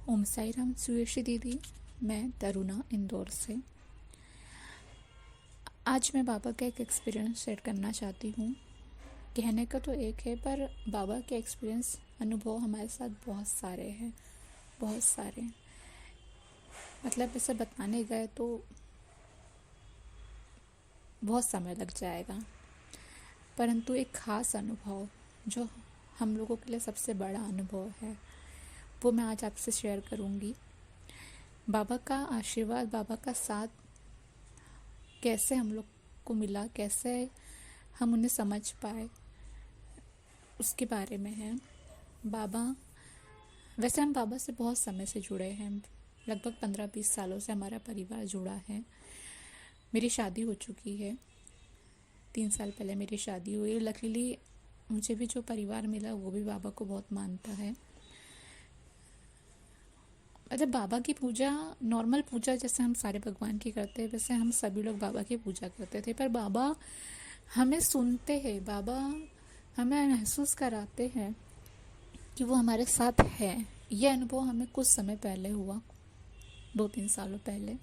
ओम साई राम सुयशी दीदी। मैं तरुणा इंदौर से। आज मैं बाबा का एक एक्सपीरियंस शेयर करना चाहती हूँ। कहने का तो एक है, पर बाबा के एक्सपीरियंस अनुभव हमारे साथ बहुत सारे हैं, बहुत सारे। मतलब इसे बताने गए तो बहुत समय लग जाएगा, परंतु एक ख़ास अनुभव जो हम लोगों के लिए सबसे बड़ा अनुभव है वो मैं आज आपसे शेयर करूँगी। बाबा का आशीर्वाद, बाबा का साथ कैसे हम लोग को मिला, कैसे हम उन्हें समझ पाए, उसके बारे में है। बाबा, वैसे हम बाबा से बहुत समय से जुड़े हैं, लगभग 15-20 सालों से हमारा परिवार जुड़ा है। मेरी शादी हो चुकी है, 3 साल पहले मेरी शादी हुई। लकीली मुझे भी जो परिवार मिला वो भी बाबा को बहुत मानता है। मतलब बाबा की पूजा, नॉर्मल पूजा जैसे हम सारे भगवान की करते हैं, वैसे हम सभी लोग बाबा की पूजा करते थे। पर बाबा हमें सुनते हैं, बाबा हमें महसूस कराते हैं कि वो हमारे साथ है। ये अनुभव हमें कुछ समय पहले हुआ, 2-3 सालों पहले।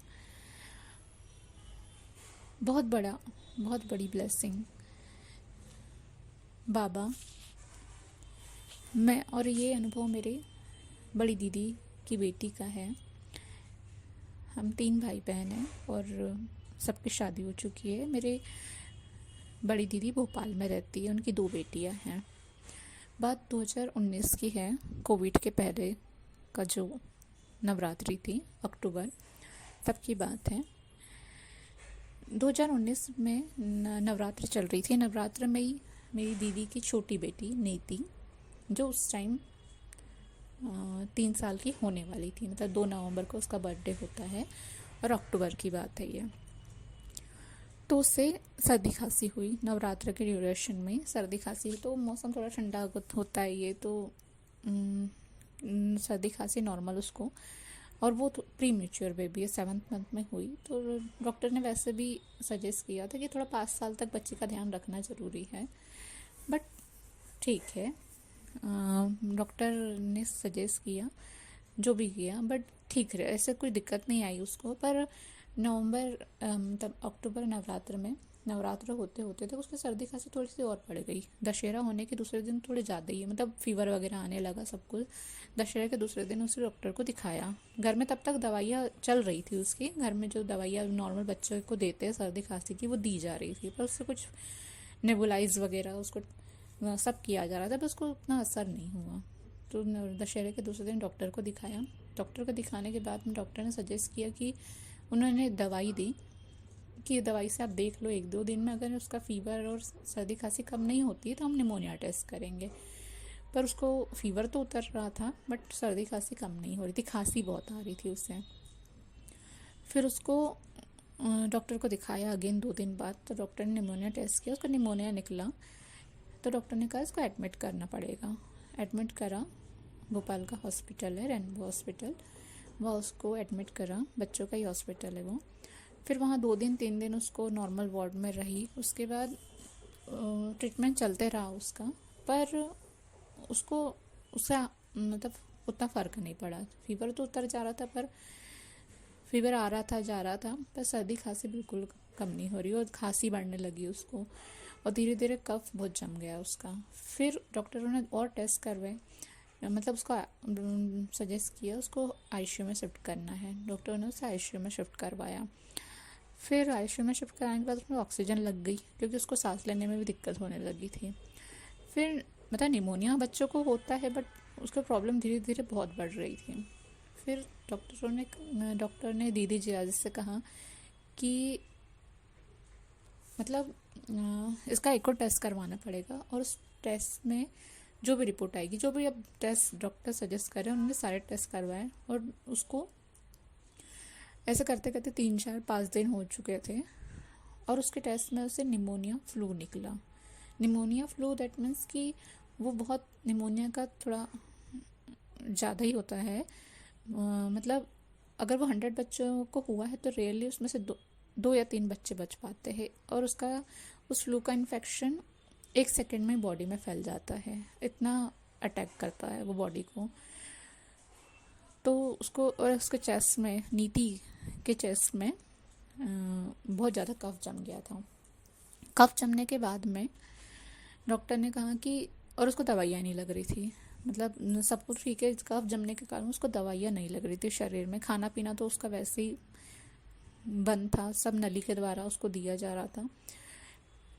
बहुत बड़ा, बहुत बड़ी ब्लेसिंग बाबा। मैं और ये अनुभव मेरे बड़ी दीदी की बेटी का है। हम 3 भाई बहन हैं और सबकी शादी हो चुकी है। मेरे बड़ी दीदी भोपाल में रहती है, उनकी 2 बेटियां हैं। बात 2019 की है, कोविड के पहले का जो नवरात्रि थी, अक्टूबर तब की बात है। 2019 में नवरात्र चल रही थी। नवरात्र में ही मेरी दीदी की छोटी बेटी नीति, जो उस टाइम 3 साल की होने वाली थी, मतलब 2 नवंबर को उसका बर्थडे होता है और अक्टूबर की बात है ये। तो उससे सर्दी खांसी हुई। नवरात्र के ड्यूरेशन में सर्दी खांसी, तो मौसम थोड़ा ठंडा होता है ये, तो सर्दी खांसी नॉर्मल उसको। और वो तो प्री मेच्योर बेबी है, 7th मंथ में हुई। तो डॉक्टर ने वैसे भी सजेस्ट किया था कि थोड़ा 5 साल तक बच्चे का ध्यान रखना ज़रूरी है। बट ठीक है, डॉक्टर ने सजेस्ट किया, जो भी किया, बट ठीक रहे, ऐसे कोई दिक्कत नहीं आई उसको। पर नवंबर तब अक्टूबर नवरात्र होते होते तो उसकी सर्दी खांसी थोड़ी सी और बढ़ गई। दशहरा होने के दूसरे दिन थोड़े ज़्यादा ही, मतलब फीवर वगैरह आने लगा सब कुछ। दशहरा के दूसरे दिन उसे डॉक्टर को दिखाया। घर में तब तक दवाइयाँ चल रही थी उसकी, घर में जो दवाइयाँ नॉर्मल बच्चों को देते हैं सर्दी खांसी की वो दी जा रही थी, पर उससे कुछ नेबुलाइज वगैरह उसको सब किया जा रहा था, पर उसको उतना असर नहीं हुआ। तो दशहरे के दूसरे दिन डॉक्टर को दिखाया। डॉक्टर को दिखाने के बाद में डॉक्टर ने सजेस्ट किया कि उन्होंने दवाई दी कि दवाई से आप देख लो 1-2 दिन में, अगर उसका फीवर और सर्दी खांसी कम नहीं होती है तो हम निमोनिया टेस्ट करेंगे। पर उसको फीवर तो उतर रहा था, बट सर्दी खांसी कम नहीं हो रही थी, खांसी बहुत आ रही थी उससे। फिर उसको डॉक्टर को दिखाया अगेन 2 दिन बाद, तो डॉक्टर ने निमोनिया टेस्ट किया, उसका निमोनिया निकला। तो डॉक्टर ने कहा इसको एडमिट करना पड़ेगा। एडमिट करा, भोपाल का हॉस्पिटल है, रेनबो हॉस्पिटल, वहाँ उसको एडमिट करा, बच्चों का ही हॉस्पिटल है वो। फिर वहाँ 2-3 दिन उसको नॉर्मल वार्ड में रही। उसके बाद ट्रीटमेंट चलते रहा उसका, पर उसको उससे मतलब उतना फ़र्क नहीं पड़ा। फीवर तो उतर जा रहा था, पर फीवर आ रहा था, जा रहा था, पर सर्दी खांसी बिल्कुल कम नहीं हो रही और खांसी बढ़ने लगी उसको, और धीरे धीरे कफ बहुत जम गया उसका। फिर डॉक्टरों ने और टेस्ट करवाए, मतलब उसका सजेस्ट किया उसको आईसीयू में शिफ्ट करना है। डॉक्टरों ने उसे आईसीयू में शिफ्ट करवाया। फिर आईसीयू में शिफ्ट कराने के बाद उसमें ऑक्सीजन लग गई, क्योंकि उसको सांस लेने में भी दिक्कत होने लगी थी। फिर मतलब निमोनिया बच्चों को होता है, बट उसको प्रॉब्लम धीरे धीरे बहुत बढ़ रही थी। फिर डॉक्टर ने दीदी जी से कहा कि मतलब इसका एको टेस्ट करवाना पड़ेगा, और उस टेस्ट में जो भी रिपोर्ट आएगी, जो भी अब टेस्ट डॉक्टर सजेस्ट कर रहे हैं, उन्होंने सारे टेस्ट करवाए। और उसको ऐसे करते करते 3-4-5 दिन हो चुके थे, और उसके टेस्ट में उसे निमोनिया फ्लू निकला। निमोनिया फ्लू दैट मीन्स कि वो बहुत निमोनिया का थोड़ा ज़्यादा ही होता है। मतलब अगर वो 100 बच्चों को हुआ है तो रियली उसमें से 2 या 3 बच्चे बच पाते हैं, और उस फ्लू का इन्फेक्शन 1 सेकेंड में बॉडी में फैल जाता है, इतना अटैक करता है वो बॉडी को। तो उसको और उसके चेस्ट में, नीति के चेस्ट में बहुत ज़्यादा कफ जम गया था। कफ जमने के बाद में डॉक्टर ने कहा कि, और उसको दवाइयाँ नहीं लग रही थी, मतलब सब कुछ ठीक है, कफ जमने के कारण उसको दवाइयाँ नहीं लग रही थी शरीर में। खाना पीना तो उसका वैसे ही बंद था, सब नली के द्वारा उसको दिया जा रहा था।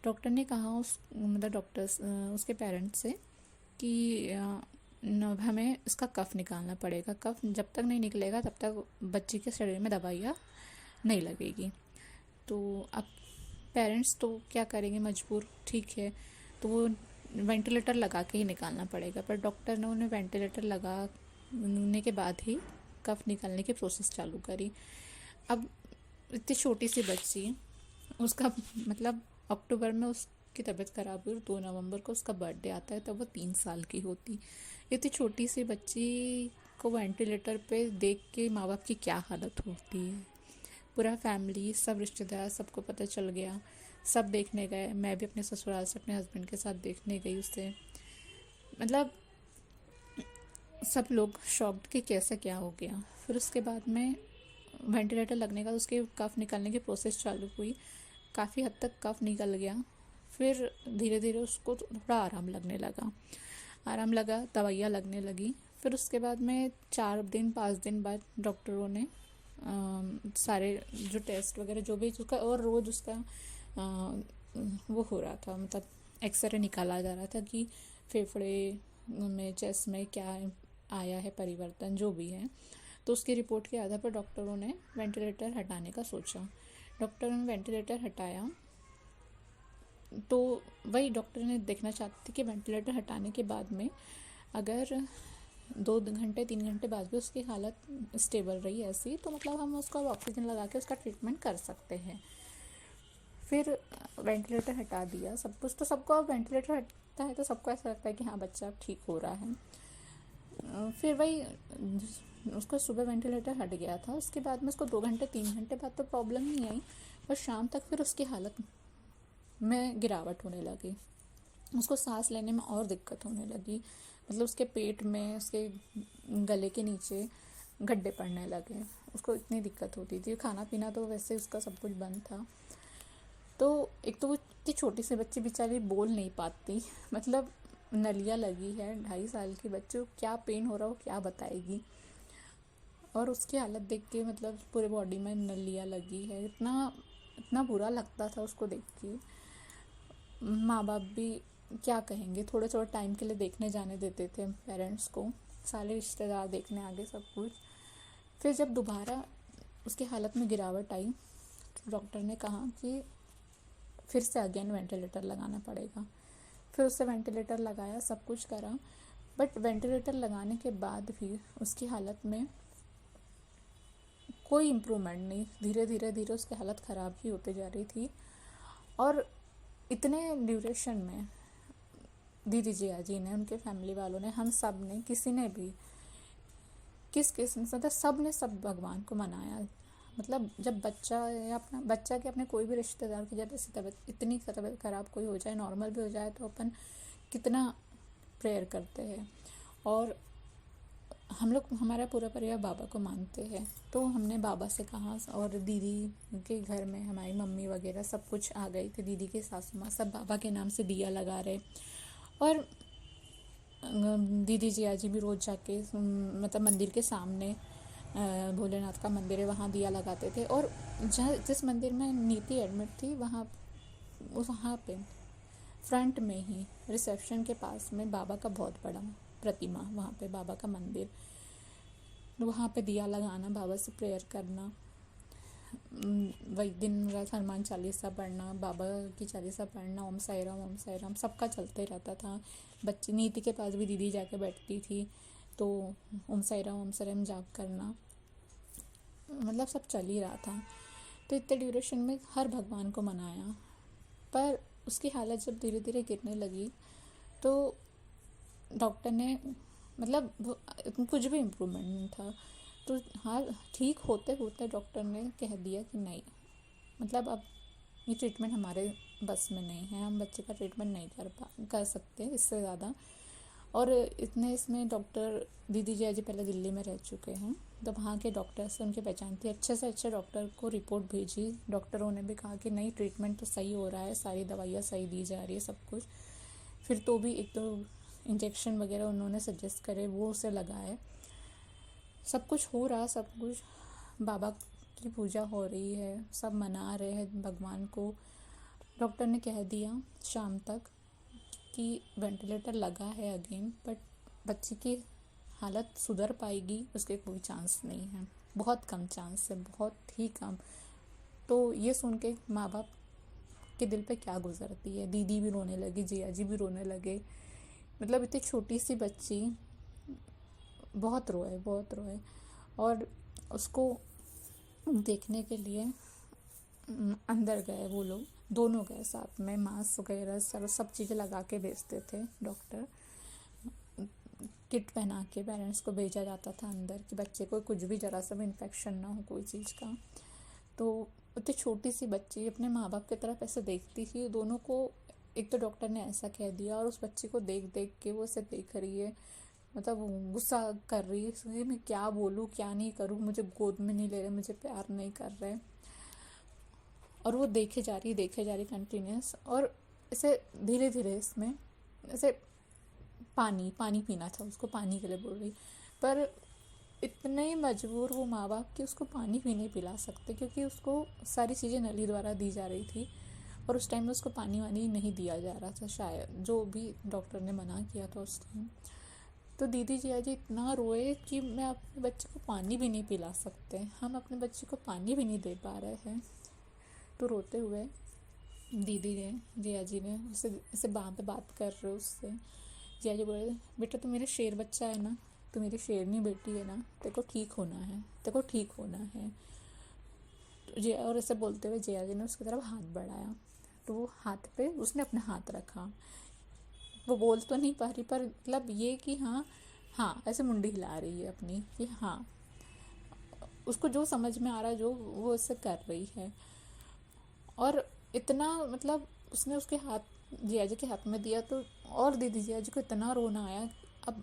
डॉक्टर ने कहा मतलब डॉक्टर्स उसके पेरेंट्स से कि हमें इसका कफ निकालना पड़ेगा, कफ जब तक नहीं निकलेगा तब तक बच्चे के शरीर में दवाइयाँ नहीं लगेगी। तो अब पेरेंट्स तो क्या करेंगे, मजबूर, ठीक है, तो वो वेंटिलेटर लगा के ही निकालना पड़ेगा। पर डॉक्टर ने उन्हें वेंटिलेटर लगाने के बाद ही कफ निकालने की प्रोसेस चालू करी। अब इतनी छोटी सी बच्ची, उसका मतलब अक्टूबर में उसकी तबीयत खराब हुई और 2 नवंबर को उसका बर्थडे आता है, तब वो 3 साल की होती। इतनी छोटी सी बच्ची को वेंटिलेटर पे देख के माँ बाप की क्या हालत होती है। पूरा फैमिली, सब रिश्तेदार, सबको पता चल गया, सब देखने गए। मैं भी अपने ससुराल से अपने हस्बैंड के साथ देखने गई उसे। मतलब सब लोग शॉक्ड कि कैसे क्या हो गया। फिर उसके बाद में वेंटिलेटर लगने का उसके कफ निकालने की प्रोसेस चालू हुई। काफ़ी हद तक कफ निकल गया। फिर धीरे धीरे उसको थोड़ा आराम लगने लगा, दवाइयाँ लगने लगी। फिर उसके बाद में 4 दिन 5 दिन बाद डॉक्टरों ने सारे जो टेस्ट वगैरह जो भी उसका, और रोज़ उसका वो हो रहा था, मतलब एक्सरे निकाला जा रहा था कि फेफड़े में, चेस्ट में क्या आया है परिवर्तन, जो भी है। तो उसकी रिपोर्ट के आधार पर डॉक्टरों ने वेंटिलेटर हटाने का सोचा। डॉक्टरों ने वेंटिलेटर हटाया, तो वही डॉक्टर ने देखना चाहते थे कि वेंटिलेटर हटाने के बाद में अगर 2 घंटे 3 घंटे बाद भी उसकी हालत स्टेबल रही ऐसी, तो मतलब हम उसको ऑक्सीजन लगा के उसका ट्रीटमेंट कर सकते हैं। फिर वेंटिलेटर हटा दिया सब कुछ। तो सबको अब वेंटिलेटर हटता है तो सबको ऐसा लगता है कि हाँ बच्चा ठीक हो रहा है। फिर वही उसको सुबह वेंटिलेटर हट गया था, उसके बाद में उसको 2 घंटे 3 घंटे बाद तो प्रॉब्लम नहीं आई, और शाम तक फिर उसकी हालत में गिरावट होने लगी। उसको सांस लेने में और दिक्कत होने लगी, मतलब उसके पेट में, उसके गले के नीचे गड्ढे पड़ने लगे, उसको इतनी दिक्कत होती थी। खाना पीना तो वैसे उसका सब कुछ बंद था। तो एक तो वो इतनी छोटी सी बच्ची बेचारी बोल नहीं पाती, मतलब नलियाँ लगी है, 2.5 साल की बच्ची, क्या पेन हो रहा हो क्या बताएगी। और उसकी हालत देख के मतलब पूरे बॉडी में नलियाँ लगी है, इतना इतना बुरा लगता था उसको देख के। माँ बाप भी क्या कहेंगे, थोड़े थोड़े टाइम के लिए देखने जाने देते थे पेरेंट्स को, सारे रिश्तेदार देखने आगे सब कुछ। फिर जब दोबारा उसकी हालत में गिरावट आई तो डॉक्टर ने कहा कि फिर से अगेन वेंटिलेटर लगाना पड़ेगा। फिर उससे वेंटिलेटर लगाया, सब कुछ करा, बट वेंटिलेटर लगाने के बाद भी उसकी हालत में कोई इम्प्रूवमेंट नहीं। धीरे धीरे उसकी हालत ख़राब ही होते जा रही थी। और इतने ड्यूरेशन में दीदी जिया जी ने, उनके फैमिली वालों ने, हम सब ने, किसी ने भी, किस मतलब सब ने सब भगवान को मनाया। मतलब जब बच्चा या अपना बच्चा के अपने कोई भी रिश्तेदार की जब ऐसी तबीयत, इतनी तबीयत खराब कोई हो जाए, नॉर्मल भी हो जाए, तो अपन कितना प्रेयर करते हैं। और हम लोग, हमारा पूरा परिवार बाबा को मानते हैं, तो हमने बाबा से कहा। और दीदी के घर में हमारी मम्मी वगैरह सब कुछ आ गई थी, दीदी के सासू माँ सब बाबा के नाम से दिया लगा रहे। और दीदी जिया जी भी रोज़ जाके मतलब मंदिर के सामने भोलेनाथ का मंदिर है, वहाँ दिया लगाते थे। और जिस मंदिर में नीति एडमिट थी, वहाँ पे फ्रंट में ही रिसेप्शन के पास में बाबा का बहुत बड़ा प्रतिमा, वहाँ पे बाबा का मंदिर, वहाँ पे दिया लगाना, बाबा से प्रेयर करना, वही दिन रात हनुमान चालीसा पढ़ना, बाबा की चालीसा पढ़ना, ओम साई राम सबका चलते रहता था। बच्ची नीति के पास भी दीदी जाके बैठती थी, तो ओम साई राम जाप करना, मतलब सब चल ही रहा था। तो इतने ड्यूरेशन में हर भगवान को मनाया, पर उसकी हालत जब धीरे धीरे गिरने लगी तो डॉक्टर ने, मतलब कुछ भी इम्प्रूवमेंट नहीं था, तो हाँ ठीक होते होते डॉक्टर ने कह दिया कि नहीं, मतलब अब ये ट्रीटमेंट हमारे बस में नहीं है, हम बच्चे का ट्रीटमेंट नहीं कर सकते इससे ज़्यादा। और इतने इसमें डॉक्टर दीदी जी पहले दिल्ली में रह चुके हैं, तो वहाँ के डॉक्टर से उनकी पहचान थी, अच्छे से अच्छे डॉक्टर को रिपोर्ट भेजी। डॉक्टरों ने भी कहा कि नहीं, ट्रीटमेंट तो सही हो रहा है, सारी दवाइयाँ सही दी जा रही है, सब कुछ। फिर तो भी एक तो इंजेक्शन वगैरह उन्होंने सजेस्ट करे, वो उसे लगाए। सब कुछ हो रहा, सब कुछ बाबा की पूजा हो रही है, सब मना रहे हैं भगवान को। डॉक्टर ने कह दिया शाम तक कि वेंटिलेटर लगा है अगेन, बट बच्ची की हालत सुधर पाएगी उसके कोई चांस नहीं है, बहुत कम चांस है, बहुत ही कम। तो ये सुन के माँ बाप के दिल पे क्या गुजरती है। दीदी भी रोने लगी, जिया जी भी रोने लगे। मतलब इतनी छोटी सी बच्ची, बहुत रोए, बहुत रोए। और उसको देखने के लिए अंदर गए वो लोग, दोनों गए साथ में, मास्क वगैरह सब चीज़ें लगा के भेजते थे डॉक्टर। किट पहना के पेरेंट्स को भेजा जाता था अंदर कि बच्चे को कुछ भी जरा सा भी इन्फेक्शन ना हो कोई चीज़ का। तो इतनी छोटी सी बच्ची अपने माँ बाप की तरफ ऐसे देखती थी। दोनों को एक तो डॉक्टर ने ऐसा कह दिया, और उस बच्ची को देख देख के वो ऐसे देख रही है, मतलब गुस्सा कर रही है, मैं क्या बोलूँ क्या नहीं करूँ, मुझे गोद में नहीं ले रहे, मुझे प्यार नहीं कर रहे। और वो देखे जा रही कंटिन्यूस। और ऐसे धीरे धीरे इसमें ऐसे पानी पानी पीना था उसको, पानी के लिए बोल रही, पर इतने मजबूर वो माँ बाप कि उसको पानी भी नहीं पिला सकते, क्योंकि उसको सारी चीज़ें नली द्वारा दी जा रही थी, और उस टाइम में उसको पानी वानी नहीं दिया जा रहा था शायद, जो भी डॉक्टर ने मना किया था उस टाइम। तो दीदी जिया जी इतना रोए कि मैं अपने बच्चे को पानी भी नहीं पिला सकते, हम अपने बच्चे को पानी भी नहीं दे पा रहे हैं। तो रोते हुए दीदी ने, जिया जी ने उससे ऐसे पे बात कर रहे उससे। जिया जी बोले, बेटा तू मेरा शेर बच्चा है ना, तू मेरी शेरनी बेटी है ना, तेरे को ठीक होना है, तेरे को ठीक होना है। तो जिया, और ऐसे बोलते हुए जिया जी ने उसकी तरफ हाथ बढ़ाया, तो वो हाथ पे उसने अपना हाथ रखा। वो बोल तो नहीं पा रही, पर मतलब ये कि हाँ हाँ, ऐसे मुंडी हिला रही है अपनी कि हाँ, उसको जो समझ में आ रहा है जो वो ऐसे कर रही है। और इतना मतलब उसने उसके हाथ, जिया जी के हाथ में दिया, तो और दीदी जिया जी को इतना रोना आया। अब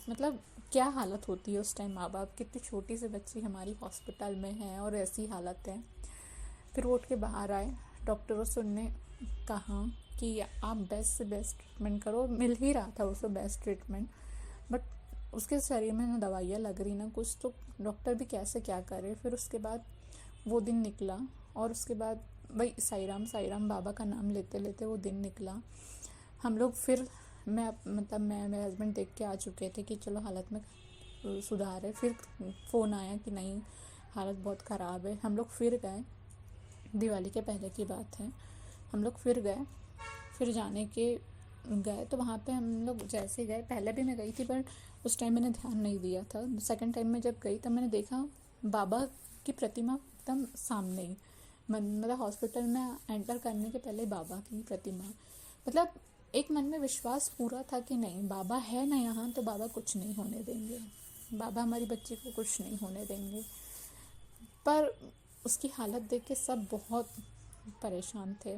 मतलब क्या हालत होती है उस टाइम माँ बाप की, इतनी छोटी सी बच्ची हमारी हॉस्पिटल में है और ऐसी हालत है। फिर वो उठ के बाहर आए, डॉक्टरों से उनने कहा कि आप बेस्ट से बेस्ट ट्रीटमेंट करो। मिल ही रहा था उसको बेस्ट ट्रीटमेंट, बट उसके शरीर में ना दवाइयाँ लग रही ना कुछ, तो डॉक्टर भी कैसे क्या करे। फिर उसके बाद वो दिन निकला, और उसके बाद भाई साईं राम बाबा का नाम लेते लेते वो दिन निकला। हम लोग फिर मैं मेरे हस्बैंड देख के आ चुके थे कि चलो हालत में सुधार है। फिर फ़ोन आया कि नहीं, हालत बहुत ख़राब है। हम लोग फिर गए, दिवाली के पहले की बात है, हम लोग फिर गए। फिर जाने के गए तो वहाँ पे हम लोग जैसे गए, पहले भी मैं गई थी पर उस टाइम मैंने ध्यान नहीं दिया था। सेकंड टाइम में जब गई तब मैंने देखा बाबा की प्रतिमा एकदम सामने ही, मतलब हॉस्पिटल में एंटर करने के पहले बाबा की प्रतिमा। मतलब एक मन में विश्वास पूरा था कि नहीं, बाबा है ना यहाँ, तो बाबा कुछ नहीं होने देंगे, बाबा हमारी बच्ची को कुछ नहीं होने देंगे। पर उसकी हालत देख के सब बहुत परेशान थे।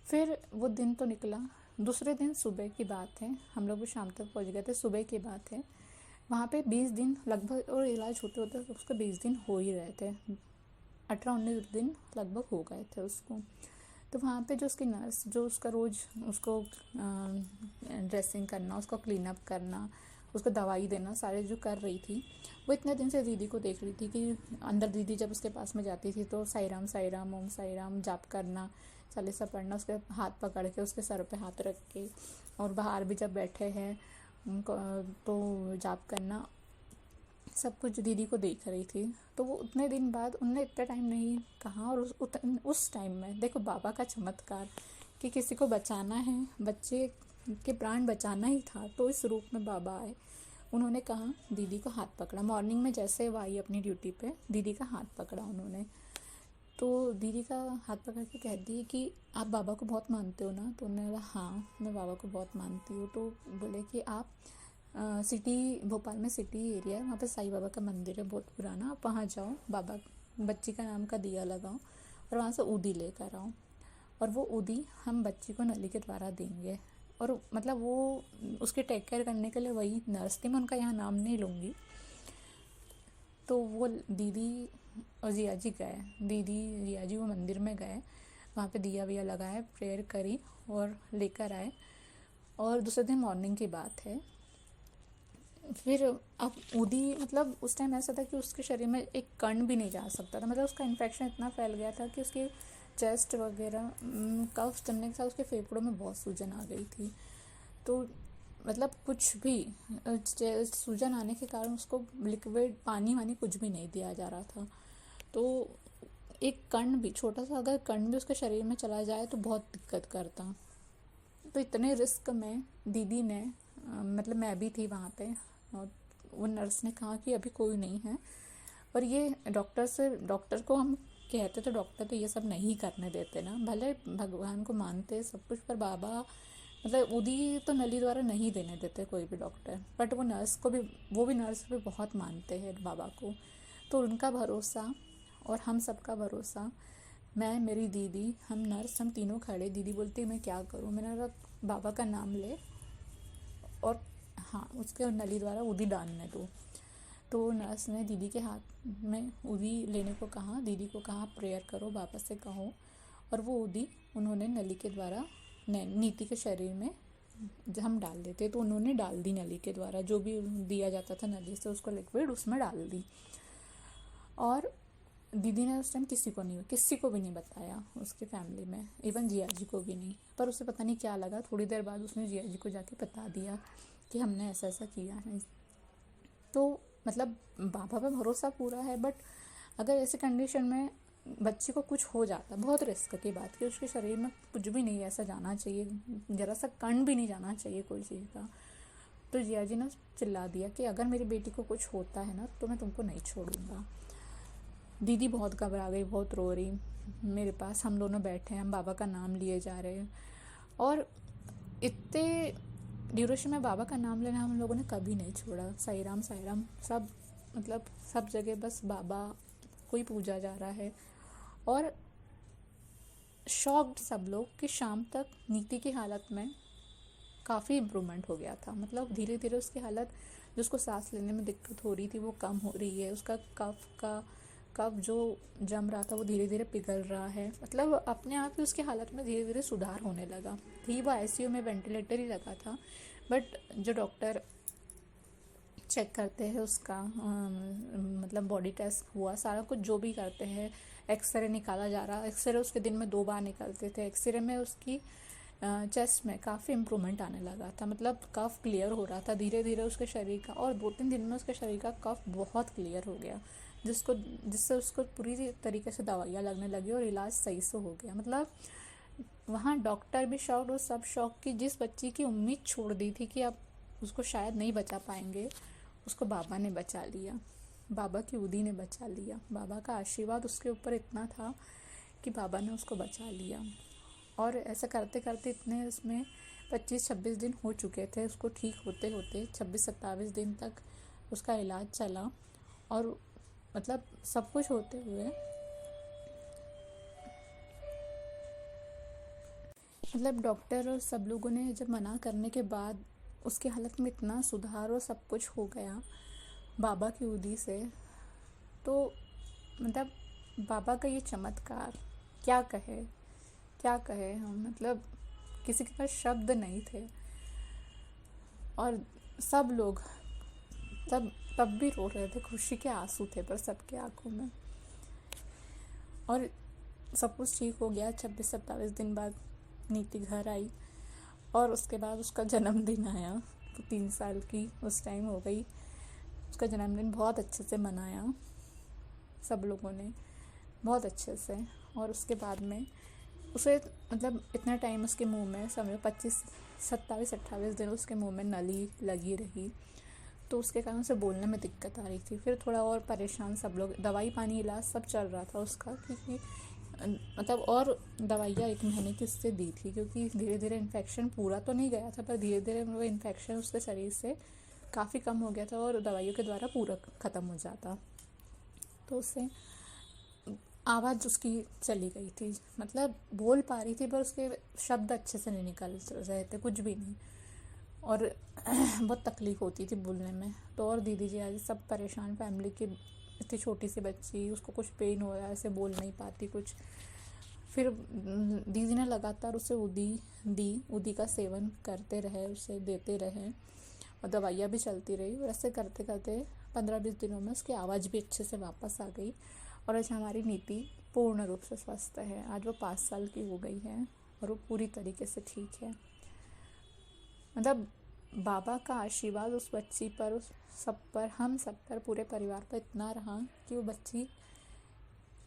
फिर वो दिन तो निकला। दूसरे दिन सुबह की बात है, हम लोग भी शाम तक पहुँच गए थे, सुबह की बात है। वहाँ पे 20 दिन लगभग, और इलाज होते होते उसके 20 दिन हो ही रहे थे, 18-19 दिन लगभग हो गए थे उसको। तो वहाँ पे जो उसकी नर्स, जो उसका रोज़ उसको ड्रेसिंग करना, उसको क्लीन अप करना, उसको दवाई देना, सारे जो कर रही थी, वो इतने दिन से दीदी को देख रही थी कि अंदर दीदी जब उसके पास में जाती थी तो साईं राम ओम साईं राम जाप करना, चालीसा पढ़ना, उसके हाथ पकड़ के उसके सर पे हाथ रख के, और बाहर भी जब बैठे हैं उनको तो जाप करना, सब कुछ दीदी को देख रही थी। तो वो उतने दिन बाद उनने इतना टाइम नहीं कहा, और उस टाइम में देखो बाबा का चमत्कार कि किसी को बचाना है, बच्चे के प्राण बचाना ही था, तो इस रूप में बाबा आए। उन्होंने कहा, दीदी को हाथ पकड़ा, मॉर्निंग में जैसे वो आई अपनी ड्यूटी पे, दीदी का हाथ पकड़ा उन्होंने। तो दीदी का हाथ पकड़ के कह दी कि आप बाबा को बहुत मानते हो ना। तो उन्होंने बोला हाँ, मैं बाबा को बहुत मानती हूँ। तो बोले कि आप सिटी, भोपाल में सिटी एरिया है, वहाँ पे साईं बाबा का मंदिर है बहुत पुराना, आप वहाँ जाओ, बाबा बच्ची का नाम का दिया लगाओ, और वहाँ से ऊदी लेकर आओ, और वो ऊदी हम बच्ची को नली के द्वारा देंगे। और मतलब वो उसके टेक केयर करने के लिए वही नर्स थी, मैं उनका यहाँ नाम नहीं लूँगी। तो वो दीदी और जिया जी गए, दीदी जिया जी वो मंदिर में गए, वहाँ पे दिया विया लगाए, प्रेयर करी और लेकर आए। और दूसरे दिन मॉर्निंग की बात है, फिर अब उदी मतलब उस टाइम ऐसा था कि उसके शरीर में एक कण भी नहीं जा सकता था, मतलब उसका इन्फेक्शन इतना फैल गया था कि उसकी चेस्ट वगैरह कफ जमने के साथ उसके फेफड़ों में बहुत सूजन आ गई थी। तो मतलब कुछ भी सूजन आने के कारण उसको लिक्विड पानी वानी कुछ भी नहीं दिया जा रहा था। तो एक कण भी, छोटा सा अगर कण भी उसके शरीर में चला जाए तो बहुत दिक्कत करता। तो इतने रिस्क में दीदी ने मतलब मैं भी थी वहाँ पे, और वो नर्स ने कहा कि अभी कोई नहीं है। और ये डॉक्टर को हम कहते तो डॉक्टर तो ये सब नहीं करने देते ना, भले भगवान को मानते सब कुछ, पर बाबा मतलब उदी तो नली द्वारा नहीं देने देते कोई भी डॉक्टर, बट वो नर्स को भी, वो भी नर्स भी बहुत मानते हैं बाबा को। तो उनका भरोसा और हम सबका भरोसा, मैं, मेरी दीदी, हम नर्स, हम तीनों खड़े। दीदी बोलती मैं क्या करूँ, मैंने कहा बाबा का नाम ले और हाँ उसके नली द्वारा उदी डालने दो। तो नर्स ने दीदी के हाथ में उदी लेने को कहा, दीदी को कहा प्रेयर करो, बाबा से कहो, और वो उदी उन्होंने नली के द्वारा नीति के शरीर में हम डाल देते, तो उन्होंने डाल दी नली के द्वारा, जो भी दिया जाता था नली से उसको लिक्विड उसमें डाल दी। और दीदी ने उस टाइम किसी को भी नहीं बताया उसके फैमिली में, इवन जिया जी को भी नहीं, पर उसे पता नहीं क्या लगा, थोड़ी देर बाद उसने जिया जी को जाके बता दिया कि हमने ऐसा ऐसा किया है। तो मतलब बाबा पे भरोसा पूरा है, बट अगर ऐसे कंडीशन में बच्चे को कुछ हो जाता, बहुत रिस्क की बात कि उसके शरीर में कुछ भी नहीं ऐसा जाना चाहिए, जरा सा कण भी नहीं जाना चाहिए कोई चीज़ का। तो जिया जी ने चिल्ला दिया कि अगर मेरी बेटी को कुछ होता है ना तो मैं तुमको नहीं छोड़ूंगा। दीदी बहुत घबरा गई, बहुत रो रही मेरे पास, हम दोनों बैठे हैं, हम बाबा का नाम लिए जा रहे हैं। और इतने ड्यूरेशन में बाबा का नाम लेना हम लोगों ने कभी नहीं छोड़ा। साई राम सब, मतलब सब जगह बस बाबा को ही पूजा जा रहा है। और शॉक्ड सब लोग कि शाम तक नीति की हालत में काफ़ी इम्प्रूवमेंट हो गया था, मतलब धीरे धीरे उसकी हालत, जिसको सांस लेने में दिक्कत हो रही थी वो कम हो रही है, उसका कफ जो जम रहा था वो धीरे धीरे पिघल रहा है, मतलब अपने आप ही उसकी हालत में धीरे धीरे सुधार होने लगा। थी वो आईसीयू में, वेंटिलेटर ही लगा था, बट जो डॉक्टर चेक करते हैं उसका मतलब बॉडी टेस्ट हुआ, सारा कुछ जो भी करते हैं, एक्सरे निकाला जा रहा, एक्सरे उसके दिन में 2 बार निकलते थे, एक्सरे में उसकी चेस्ट में काफ़ी इम्प्रूवमेंट आने लगा था, मतलब कफ क्लियर हो रहा था धीरे धीरे उसके शरीर का, और 2-3 दिन में उसके शरीर का कफ बहुत क्लियर हो गया, जिससे उसको पूरी तरीके से दवाइयाँ लगने लगी और इलाज सही से हो गया। मतलब वहाँ डॉक्टर भी शॉक्ड और सब शॉक कि जिस बच्ची की उम्मीद छोड़ दी थी कि अब उसको शायद नहीं बचा पाएंगे, उसको बाबा ने बचा लिया, बाबा की उदी ने बचा लिया, बाबा का आशीर्वाद उसके ऊपर इतना था कि बाबा ने उसको बचा लिया। और ऐसा करते करते इतने उसमें 25-26 दिन हो चुके थे, उसको ठीक होते होते 26-27 दिन तक उसका इलाज चला। और मतलब सब कुछ होते हुए मतलब डॉक्टर और सब लोगों ने जब मना करने के बाद उसकी हालत में इतना सुधार और सब कुछ हो गया बाबा की उदी से, तो मतलब बाबा का ये चमत्कार क्या कहे हम, मतलब किसी के पास शब्द नहीं थे। और सब लोग तब भी रो रहे थे, खुशी के आंसू थे पर सबके आंखों में। और सब कुछ ठीक हो गया। 26-27 दिन बाद नीति घर आई और उसके बाद उसका जन्मदिन आया, तो 3 साल की उस टाइम हो गई। उसका जन्मदिन बहुत अच्छे से मनाया सब लोगों ने, बहुत अच्छे से। और उसके बाद में उसे मतलब इतना टाइम उसके मुंह में, समझो 27-28 दिन उसके मुंह में नली लगी रही, तो उसके कारण उसे बोलने में दिक्कत आ रही थी। फिर थोड़ा और परेशान सब लोग, दवाई पानी इलाज सब चल रहा था उसका, क्योंकि मतलब और दवाइयाँ 1 महीने की उससे दी थी, क्योंकि धीरे धीरे इन्फेक्शन पूरा तो नहीं गया था पर धीरे धीरे वो इन्फेक्शन उसके शरीर से काफ़ी कम हो गया था और दवाइयों के द्वारा पूरा ख़त्म हो जाता। तो उससे आवाज़ उसकी चली गई थी, मतलब बोल पा रही थी पर उसके शब्द अच्छे से नहीं निकल रहे थे, कुछ भी नहीं। और बहुत तकलीफ़ होती थी बोलने में। तो और दीदी जी आज सब परेशान, फैमिली की इतनी छोटी सी बच्ची, उसको कुछ पेन हो रहा है, ऐसे बोल नहीं पाती कुछ। फिर दीदी ने लगातार उसे उदी का सेवन करते रहे, उसे देते रहे और दवाइयाँ भी चलती रही। और ऐसे करते करते 15-20 दिनों में उसकी आवाज़ भी अच्छे से वापस आ गई और आज हमारी नीति पूर्ण रूप से स्वस्थ है। आज वो 5 साल की हो गई है और वो पूरी तरीके से ठीक है। मतलब बाबा का आशीर्वाद उस बच्ची पर, उस सब पर, हम सब पर, पूरे परिवार पर इतना रहा कि वो बच्ची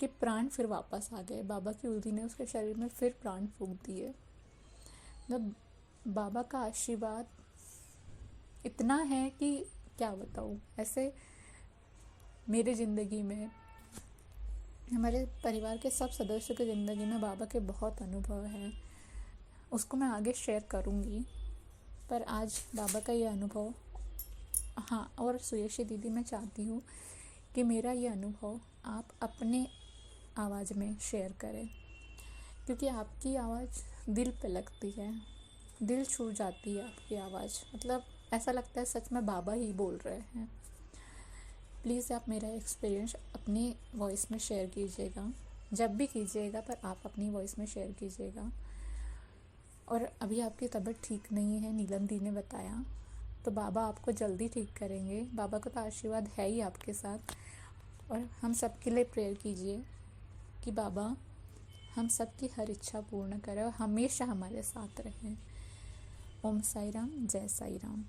के प्राण फिर वापस आ गए। बाबा की उदी ने उसके शरीर में फिर प्राण फूंक दिए। मतलब बाबा का आशीर्वाद इतना है कि क्या बताऊँ। ऐसे मेरे ज़िंदगी में, हमारे परिवार के सब सदस्यों की ज़िंदगी में बाबा के बहुत अनुभव हैं। उसको मैं आगे शेयर करूँगी, पर आज बाबा का ये अनुभव, हाँ, और सुयशी दीदी मैं चाहती हूँ कि मेरा ये अनुभव आप अपने आवाज़ में शेयर करें, क्योंकि आपकी आवाज़ दिल पे लगती है, दिल छू जाती है आपकी आवाज़। मतलब ऐसा लगता है सच में बाबा ही बोल रहे हैं। प्लीज़ आप मेरा एक्सपीरियंस अपनी वॉइस में शेयर कीजिएगा, जब भी कीजिएगा, पर आप अपनी वॉइस में शेयर कीजिएगा। और अभी आपकी तबीयत ठीक नहीं है, नीलम दी ने बताया, तो बाबा आपको जल्दी ठीक करेंगे। बाबा का तो आशीर्वाद है ही आपके साथ। और हम सब के लिए प्रेयर कीजिए कि बाबा हम सब की हर इच्छा पूर्ण करें और हमेशा हमारे साथ रहें। ओम साई राम, जय साई राम।